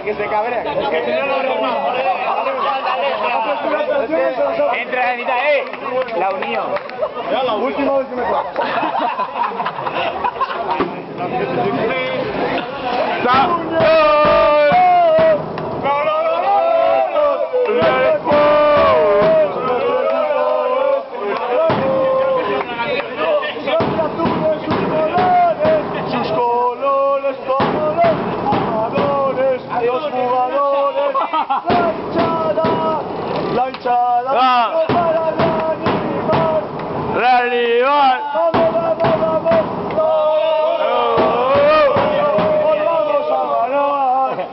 que se cabre. Que si no lo arregla. Entra la mitad, la unión. Último. Sus colores, colores, jugadores, los jugadores, la hinchada, para reanimar, ¡Reanimal! vamos, hoy vamos a ganar.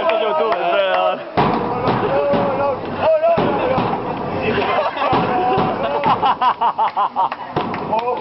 Esto es YouTube, Oh,